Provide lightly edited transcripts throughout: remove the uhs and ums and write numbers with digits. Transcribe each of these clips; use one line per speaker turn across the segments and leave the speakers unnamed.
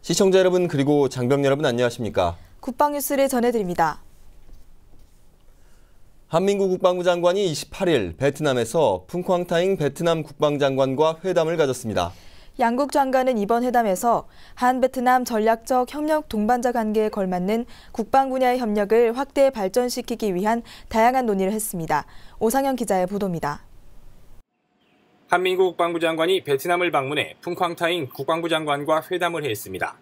시청자 여러분 그리고 장병 여러분 안녕하십니까?
국방뉴스를 전해드립니다.
한민구 국방부 장관이 28일 베트남에서 풍쾅타잉 베트남 국방장관과 회담을 가졌습니다.
양국 장관은 이번 회담에서 한-베트남 전략적 협력 동반자 관계에 걸맞는 국방 분야의 협력을 확대 발전시키기 위한 다양한 논의를 했습니다. 오상현 기자의 보도입니다.
한민구 국방부 장관이 베트남을 방문해 풍쾅타잉 국방부 장관과 회담을 했습니다.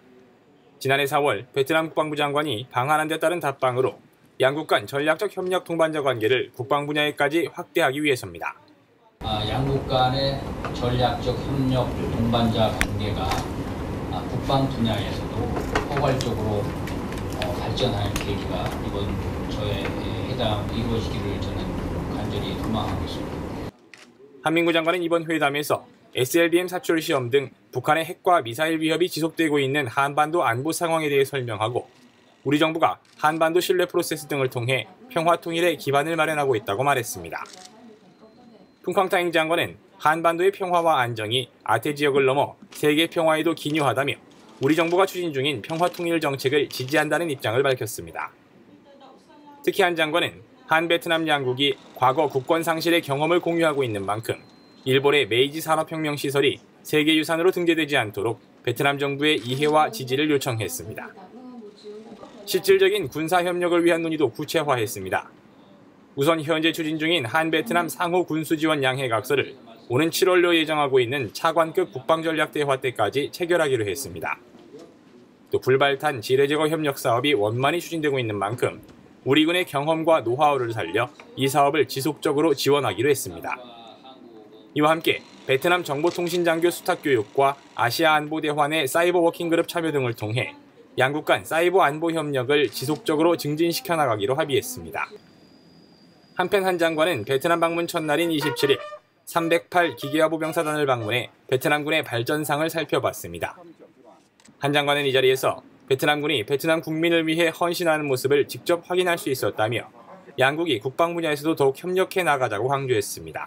지난해 4월 베트남 국방부 장관이 방한한 데 따른 답방으로 양국 간 전략적 협력 동반자 관계를 국방 분야에까지 확대하기 위해서입니다.
양국 간의 전략적 협력 동반자 관계가 국방 분야에서도 포괄적으로 발전할 계기가 이번 저의 회담 이루어지기를 저는 간절히 소망하고 있습니다.
한민구 장관은 이번 회담에서 SLBM 사출 시험 등 북한의 핵과 미사일 위협이 지속되고 있는 한반도 안보 상황에 대해 설명하고 우리 정부가 한반도 신뢰 프로세스 등을 통해 평화 통일의 기반을 마련하고 있다고 말했습니다. 풍쾅타잉 장관은 한반도의 평화와 안정이 아태 지역을 넘어 세계 평화에도 기여하다며 우리 정부가 추진 중인 평화 통일 정책을 지지한다는 입장을 밝혔습니다. 특히 한 장관은 한베트남 양국이 과거 국권 상실의 경험을 공유하고 있는 만큼 일본의 메이지 산업혁명 시설이 세계유산으로 등재되지 않도록 베트남 정부의 이해와 지지를 요청했습니다. 실질적인 군사협력을 위한 논의도 구체화했습니다. 우선 현재 추진 중인 한베트남 상호 군수지원 양해각서를 오는 7월로 예정하고 있는 차관급 국방전략대화 때까지 체결하기로 했습니다. 또 불발탄 지뢰제거 협력 사업이 원만히 추진되고 있는 만큼 우리 군의 경험과 노하우를 살려 이 사업을 지속적으로 지원하기로 했습니다. 이와 함께 베트남 정보통신장교 수탁교육과 아시아 안보대화 내 사이버 워킹그룹 참여 등을 통해 양국 간 사이버 안보 협력을 지속적으로 증진시켜 나가기로 합의했습니다. 한편 한 장관은 베트남 방문 첫날인 27일 308 기계화보병사단을 방문해 베트남군의 발전상을 살펴봤습니다. 한 장관은 이 자리에서 베트남군이 베트남 국민을 위해 헌신하는 모습을 직접 확인할 수 있었다며 양국이 국방 분야에서도 더욱 협력해 나가자고 강조했습니다.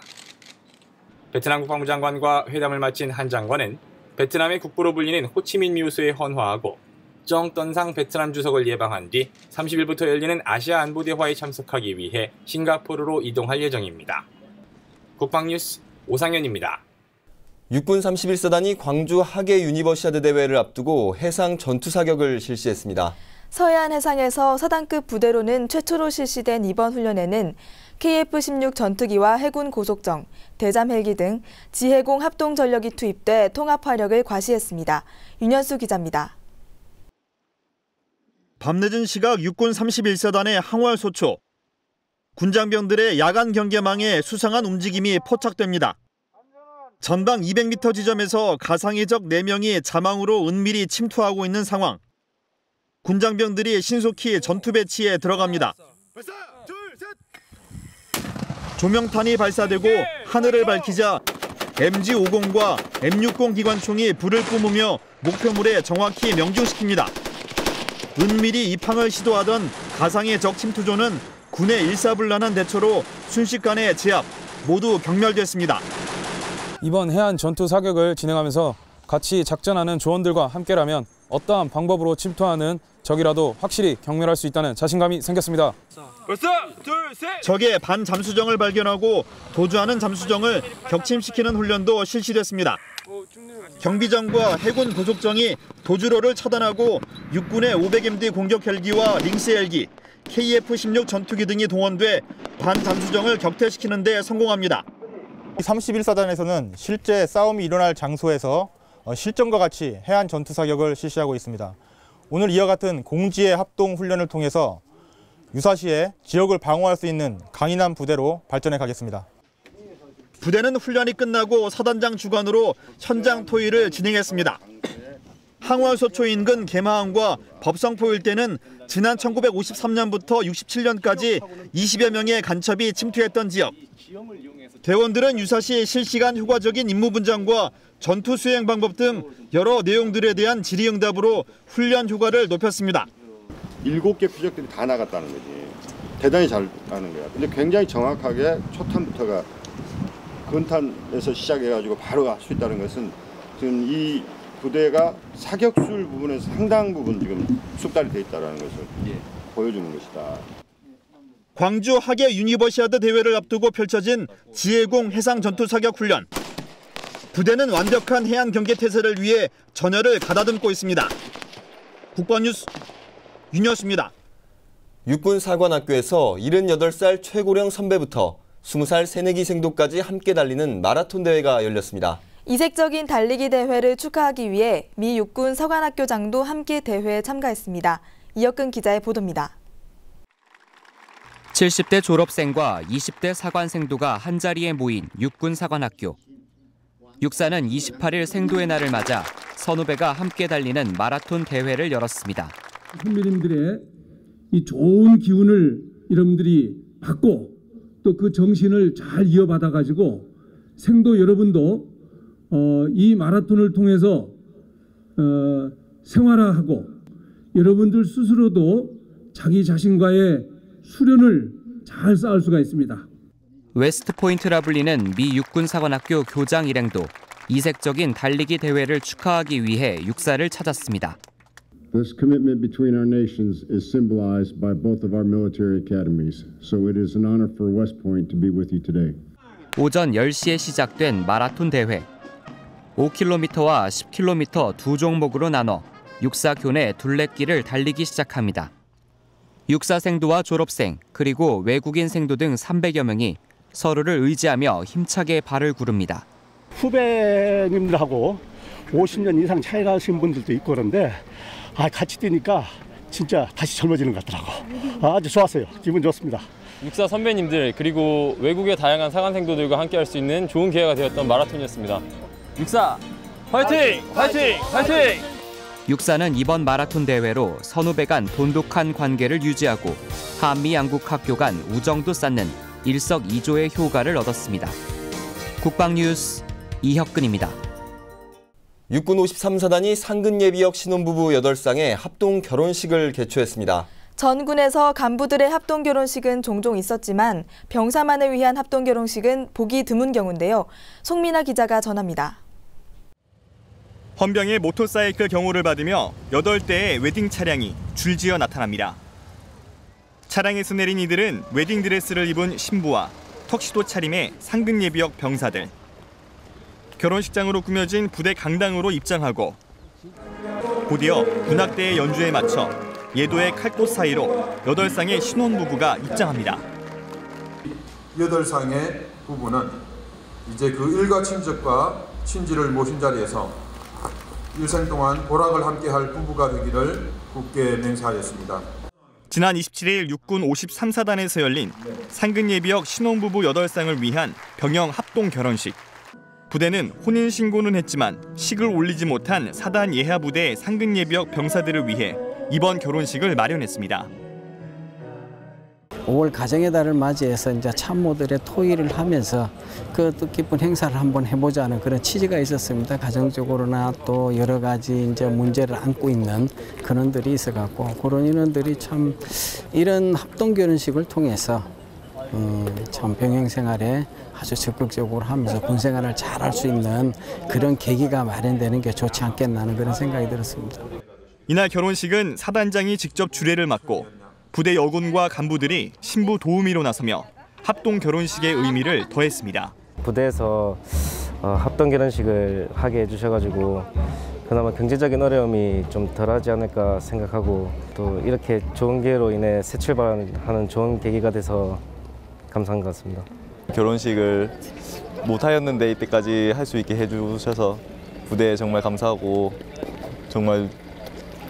베트남 국방부 장관과 회담을 마친 한 장관은 베트남의 국부로 불리는 호치민 미우스에 헌화하고 정떤상 베트남 주석을 예방한 뒤 30일부터 열리는 아시아 안보대화에 참석하기 위해 싱가포르로 이동할 예정입니다. 국방뉴스 오상현입니다.
육군 31사단이 광주 하계 유니버시아드 대회를 앞두고 해상 전투 사격을 실시했습니다.
서해안 해상에서 사단급 부대로는 최초로 실시된 이번 훈련에는 KF-16 전투기와 해군 고속정, 대잠 헬기 등 지해공 합동 전력이 투입돼 통합 화력을 과시했습니다. 윤현수 기자입니다.
밤늦은 시각 육군 31사단의 항월 소초. 군장병들의 야간 경계망에 수상한 움직임이 포착됩니다. 전방 200m 지점에서 가상의 적 4명이 자망으로 은밀히 침투하고 있는 상황. 군장병들이 신속히 전투 배치에 들어갑니다. 조명탄이 발사되고 하늘을 밝히자 MG-50과 M60 기관총이 불을 뿜으며 목표물에 정확히 명중시킵니다. 은밀히 입항을 시도하던 가상의 적 침투조는 군의 일사불란한 대처로 순식간에 제압, 모두 경멸됐습니다.
이번 해안 전투 사격을 진행하면서 같이 작전하는 조원들과 함께라면 어떠한 방법으로 침투하는 적이라도 확실히 경멸할 수 있다는 자신감이 생겼습니다.
적의 반잠수정을 발견하고 도주하는 잠수정을 격침시키는 훈련도 실시됐습니다. 경비정과 해군 고속정이 도주로를 차단하고 육군의 500MD 공격 헬기와 링스 헬기, KF-16 전투기 등이 동원돼 반잠수정을 격퇴시키는 데 성공합니다.
31사단에서는 실제 싸움이 일어날 장소에서 실전과 같이 해안 전투 사격을 실시하고 있습니다. 오늘 이와 같은 공지의 합동 훈련을 통해서 유사시에 지역을 방어할 수 있는 강인한 부대로 발전해 가겠습니다.
부대는 훈련이 끝나고 사단장 주관으로 현장 토의를 진행했습니다. 항월소초 인근 개마항과 법성포 일대는 지난 1953년부터 67년까지 20여 명의 간첩이 침투했던 지역. 대원들은 유사시 실시간 효과적인 임무 분장과 전투 수행 방법 등 여러 내용들에 대한 질의응답으로 훈련 효과를 높였습니다.
7개 표적들이 다 나갔다는 거지. 대단히 잘 나는 거야. 근데 굉장히 정확하게 초탄부터가 근탄에서 시작해가지고 바로 할 수 있다는 것은 지금 이 부대가 사격술 부분에서 상당 부분 지금 숙달이 돼 있다는 것을 보여주는 것이다.
광주 하계 유니버시아드 대회를 앞두고 펼쳐진 지해공 해상 전투 사격 훈련. 부대는 완벽한 해안 경계 태세를 위해 전열을 가다듬고 있습니다. 국방뉴스 윤여수입니다.
육군사관학교에서 78살 최고령 선배부터 20살 새내기생도까지 함께 달리는 마라톤 대회가 열렸습니다.
이색적인 달리기 대회를 축하하기 위해 미 육군 서관학교장도 함께 대회에 참가했습니다. 이혁근 기자의 보도입니다.
70대 졸업생과 20대 사관생도가 한자리에 모인 육군사관학교. 육사는 28일 생도의 날을 맞아 선후배가 함께 달리는 마라톤 대회를 열었습니다.
선배님들의 이 좋은 기운을 여러분들이 받고 또 그 정신을 잘 이어받아가지고 생도 여러분도 이 마라톤을 통해서 생활화하고 여러분들 스스로도 자기 자신과의 수련을 잘 쌓을 수가 있습니다.
웨스트포인트라 불리는 미 육군사관학교 교장 일행도 이색적인 달리기 대회를 축하하기 위해 육사를 찾았습니다.
This commitment between our nations is symbolized by both of our military academies, so it is an honor for West Point to be with you today.
오전 10시에 시작된 마라톤 대회. 5km와 10km 두 종목으로 나눠 육사 교내 둘레길을 달리기 시작합니다. 육사생도와 졸업생, 그리고 외국인 생도 등 300여 명이 서로를 의지하며 힘차게 발을 구릅니다.
후배님들하고 50년 이상 차이 나신 분들도 있고 그런데 같이 뛰니까 진짜 다시 젊어지는 것 같더라고. 아주 좋았어요. 기분 좋습니다.
육사 선배님들 그리고 외국의 다양한 사관생도들과 함께 할 수 있는 좋은 기회가 되었던 마라톤이었습니다. 육사 화이팅! 화이팅! 화이팅!
육사는 이번 마라톤 대회로 선후배 간 돈독한 관계를 유지하고 한미 양국 학교 간 우정도 쌓는 일석이조의 효과를 얻었습니다. 국방뉴스 이혁근입니다.
육군 53사단이 상근예비역 신혼부부 8쌍의 합동 결혼식을 개최했습니다.
전군에서 간부들의 합동 결혼식은 종종 있었지만 병사만을 위한 합동 결혼식은 보기 드문 경우인데요. 송민아 기자가 전합니다.
헌병의 모터사이클 경호를 받으며 8대의 웨딩 차량이 줄지어 나타납니다. 차량에서 내린 이들은 웨딩드레스를 입은 신부와 턱시도 차림의 상근예비역 병사들. 결혼식장으로 꾸며진 부대 강당으로 입장하고 곧이어 군악대의 연주에 맞춰 예도의 칼꽃 사이로 8쌍의 신혼부부가 입장합니다.
8쌍의 부부는 이제 그 일가 친척과 친지를 모신 자리에서 일생 동안 보락을 함께할 부부가 되기를 굳게 맹세하였습니다.
지난 27일 육군 53사단에서 열린 상근예비역 신혼부부 8쌍을 위한 병영 합동 결혼식. 부대는 혼인신고는 했지만 식을 올리지 못한 사단 예하부대 상근예비역 병사들을 위해 이번 결혼식을 마련했습니다.
5월 가정의 달을 맞이해서 이제 참모들의 토의를 하면서 그 뜻깊은 행사를 한번 해보자는 그런 취지가 있었습니다. 가정적으로나 또 여러 가지 이제 문제를 안고 있는 근원들이 있어갖고 그런 인원들이 참 이런 합동 결혼식을 통해서 참 병영 생활에 아주 적극적으로 하면서 군 생활을 잘 할 수 있는 그런 계기가 마련되는 게 좋지 않겠나 하는 그런 생각이 들었습니다.
이날 결혼식은 사단장이 직접 주례를 맡고 부대 여군과 간부들이 신부 도우미로 나서며 합동 결혼식의 의미를 더했습니다.
부대에서 합동 결혼식을 하게 해주셔가지고 그나마 경제적인 어려움이 좀 덜하지 않을까 생각하고 또 이렇게 좋은 기회로 인해 새 출발하는 좋은 계기가 돼서 감사한 것 같습니다.
결혼식을 못하였는데 이때까지 할 수 있게 해주셔서 부대에 정말 감사하고 정말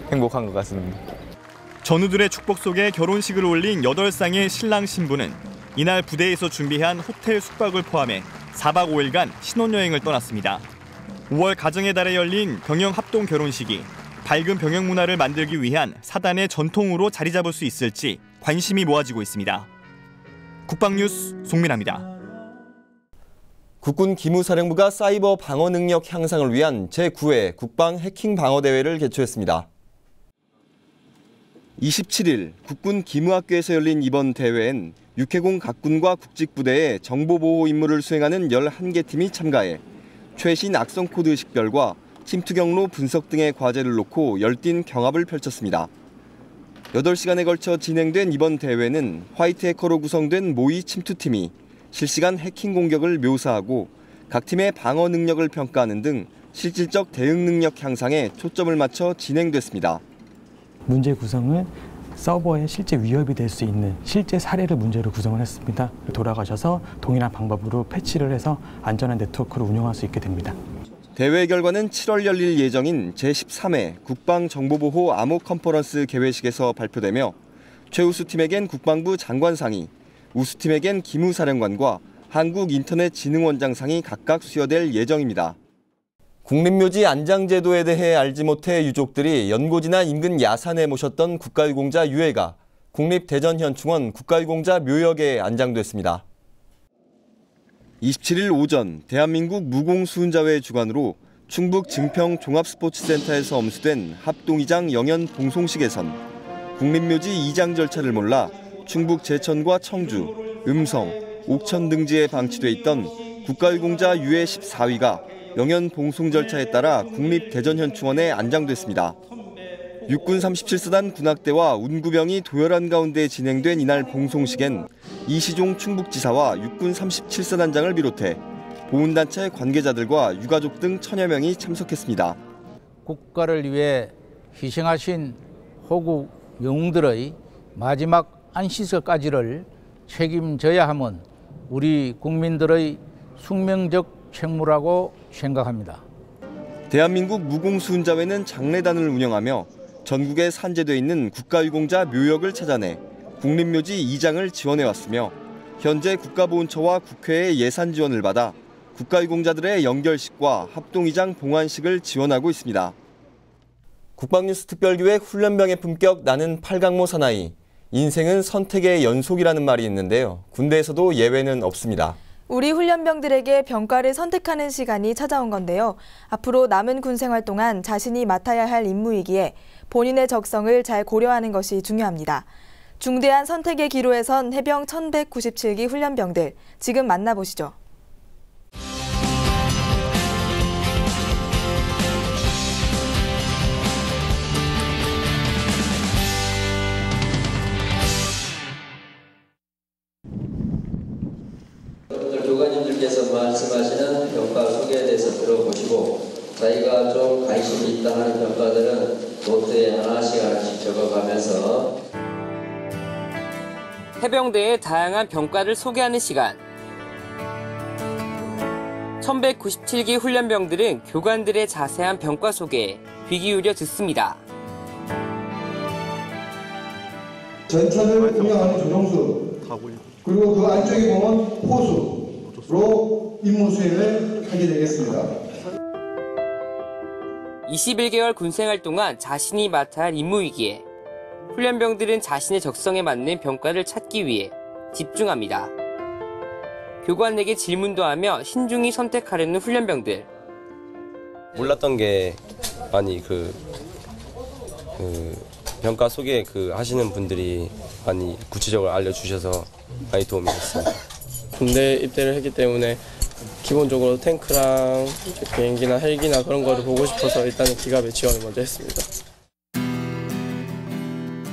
행복한 것 같습니다.
전우들의 축복 속에 결혼식을 올린 8쌍의 신랑 신부는 이날 부대에서 준비한 호텔 숙박을 포함해 4박 5일간 신혼여행을 떠났습니다. 5월 가정의 달에 열린 병영 합동 결혼식이 밝은 병영 문화를 만들기 위한 사단의 전통으로 자리 잡을 수 있을지 관심이 모아지고 있습니다. 국방뉴스 송민아입니다.
국군 기무사령부가 사이버 방어 능력 향상을 위한 제9회 국방 해킹 방어 대회를 개최했습니다. 27일 국군 기무학교에서 열린 이번 대회엔 육해공 각군과 국직부대의 정보보호 임무를 수행하는 11개 팀이 참가해 최신 악성 코드 식별과 침투 경로 분석 등의 과제를 놓고 열띤 경합을 펼쳤습니다. 8시간에 걸쳐 진행된 이번 대회는 화이트 해커로 구성된 모의 침투팀이 실시간 해킹 공격을 묘사하고 각 팀의 방어 능력을 평가하는 등 실질적 대응 능력 향상에 초점을 맞춰 진행됐습니다.
문제 구성은 서버에 실제 위협이 될 수 있는 실제 사례를 문제로 구성을 했습니다. 돌아가셔서 동일한 방법으로 패치를 해서 안전한 네트워크를 운영할 수 있게 됩니다.
대회 결과는 7월 열릴 예정인 제13회 국방정보보호 암호 컨퍼런스 개회식에서 발표되며 최우수 팀에겐 국방부 장관상이, 우수팀에겐 기무사령관과 한국인터넷진흥원장상이 각각 수여될 예정입니다. 국립묘지 안장제도에 대해 알지 못해 유족들이 연고지나 인근 야산에 모셨던 국가유공자 유해가 국립대전현충원 국가유공자 묘역에 안장됐습니다. 27일 오전 대한민국 무공수훈자회 주관으로 충북 증평 종합스포츠센터에서 엄수된 합동이장 영연 봉송식에선 국립묘지 이장 절차를 몰라 충북 제천과 청주, 음성, 옥천 등지에 방치돼 있던 국가유공자 유해 14위가 영연 봉송 절차에 따라 국립대전현충원에 안장됐습니다. 육군 37사단 군악대와 운구병이 도열한 가운데 진행된 이날 봉송식엔 이시종 충북지사와 육군 37사단장을 비롯해 보훈단체 관계자들과 유가족 등 1000여 명이 참석했습니다.
국가를 위해 희생하신 호국 영웅들의 마지막 안식처까지를 책임져야 함은 우리 국민들의 숙명적 책무라고 생각합니다.
대한민국 무공수훈자회는 장례단을 운영하며 전국에 산재돼 있는 국가유공자 묘역을 찾아내 국립묘지 이장을 지원해왔으며 현재 국가보훈처와 국회의 예산 지원을 받아 국가유공자들의 연결식과 합동이장 봉환식을 지원하고 있습니다. 국방뉴스 특별기획 훈련병의 품격 나는 팔강모 사나이. 인생은 선택의 연속이라는 말이 있는데요. 군대에서도 예외는 없습니다.
우리 훈련병들에게 병과를 선택하는 시간이 찾아온 건데요. 앞으로 남은 군 생활 동안 자신이 맡아야 할 임무이기에 본인의 적성을 잘 고려하는 것이 중요합니다. 중대한 선택의 기로에 선 해병 1197기 훈련병들, 지금 만나보시죠.
교관님들께서 말씀하시는 병과 소개에 대해서 들어보시고 자기가 좀 관심이 있다 하는 병과들은 노트에 하나씩 적어가면서
해병대의 다양한 병과를 소개하는 시간. 1197기 훈련병들은 교관들의 자세한 병과 소개에 귀 기울여 듣습니다.
전차를 운영하는 조종수, 그리고 그 안쪽에 보면 호수로 임무 수행을 하게 되겠습니다.
21개월 군생활 동안 자신이 맡아야 할 임무이기에 훈련병들은 자신의 적성에 맞는 병과를 찾기 위해 집중합니다. 교관에게 질문도 하며 신중히 선택하려는 훈련병들.
몰랐던 게 많이 병과 소개 하시는 분들이 많이 구체적으로 알려주셔서 많이 도움이 됐습니다.
군대 입대를 했기 때문에 기본적으로 탱크랑 비행기나 헬기나 그런 거를 보고 싶어서 일단은 기갑에 지원을 먼저 했습니다.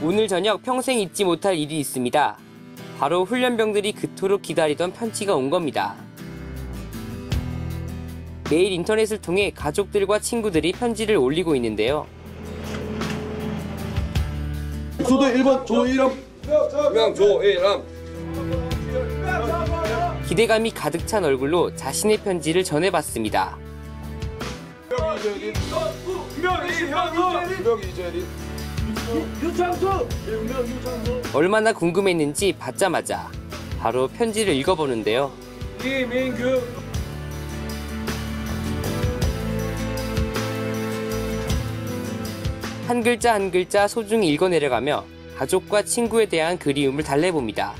오늘 저녁 평생 잊지 못할 일이 있습니다. 바로 훈련병들이 그토록 기다리던 편지가 온 겁니다. 매일 인터넷을 통해 가족들과 친구들이 편지를 올리고 있는데요.
소도 1번 조일함. 명 조일함.
기대감이 가득 찬 얼굴로 자신의 편지를 전해봤습니다. 얼마나 궁금했는지 받자마자 바로 편지를 읽어보는데요.
이민규.
한 글자 한 글자 소중히 읽어내려가며 가족과 친구에 대한 그리움을 달래봅니다.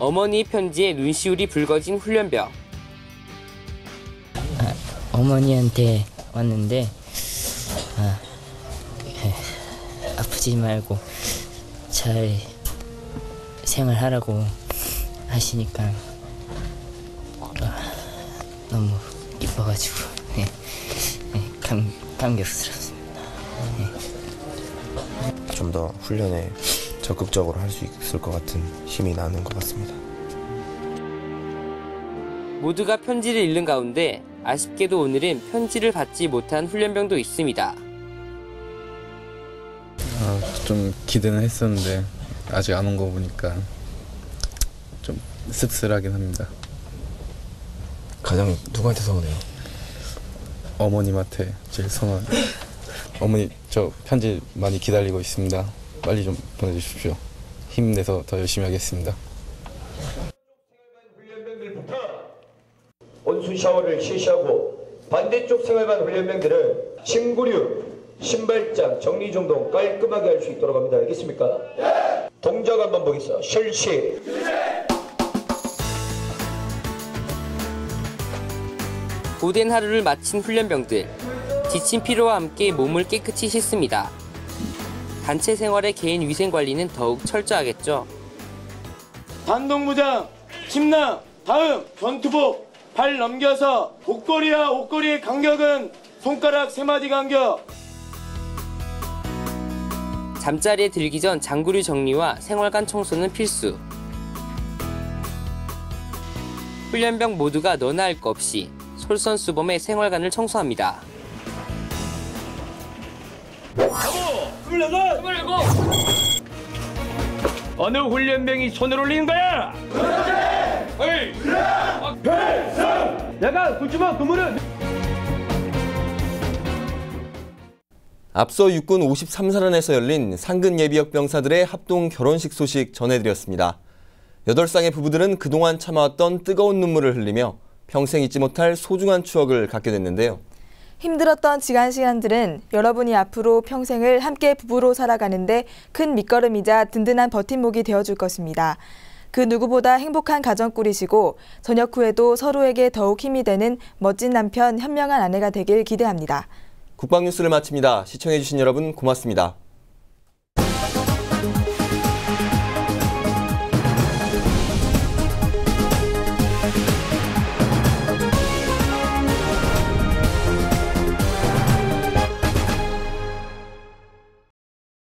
어머니의 편지에 눈시울이 붉어진 훈련병.
어머니한테 왔는데 아프지 말고 잘 생활하라고 하시니까 너무 기뻐가지고 감격스럽습니다.
좀 더 훈련에 적극적으로 할 수 있을 것 같은 힘이 나는 것 같습니다.
모두가 편지를 읽는 가운데 아쉽게도 오늘은 편지를 받지 못한 훈련병도 있습니다.
좀 기대는 했었는데 아직 안 온 거 보니까 좀 씁쓸하긴 합니다.
가장 누구한테 서운해요?
어머님한테 제일 서운한. 어머니 저 편지 많이 기다리고 있습니다. 빨리 좀 보내주십시오. 힘내서 더 열심히 하겠습니다.
온수 샤워를 실시하고 반대쪽 생활관 훈련병들은 침구류, 신발장, 정리정돈 깔끔하게 할 수 있도록 합니다. 알겠습니까? 네. 동작 한번 보겠습니다. 실시.
고된 하루를 마친 훈련병들. 지친 피로와 함께 몸을 깨끗이 씻습니다. 단체 생활의 개인 위생 관리는 더욱 철저하겠죠.
단독무장, 침낭, 다음 전투복, 발 넘겨서 옷걸이와 옷걸이의 간격은 손가락 3마디 간격.
잠자리에 들기 전 장구류 정리와 생활관 청소는 필수. 훈련병 모두가 너나 할 것 없이 솔선수범해 생활관을 청소합니다.
27! 어느 훈련병이 손을 올리는 거야? 필승! 야간 굴주먹 근무는
앞서 육군 53사단에서 열린 상근 예비역 병사들의 합동 결혼식 소식 전해드렸습니다. 8쌍의 부부들은 그동안 참아왔던 뜨거운 눈물을 흘리며 평생 잊지 못할 소중한 추억을 갖게 됐는데요.
힘들었던 지난 시간들은 여러분이 앞으로 평생을 함께 부부로 살아가는데 큰 밑거름이자 든든한 버팀목이 되어줄 것입니다. 그 누구보다 행복한 가정 꾸리시고 전역 후에도 서로에게 더욱 힘이 되는 멋진 남편, 현명한 아내가 되길 기대합니다.
국방뉴스를 마칩니다. 시청해주신 여러분 고맙습니다.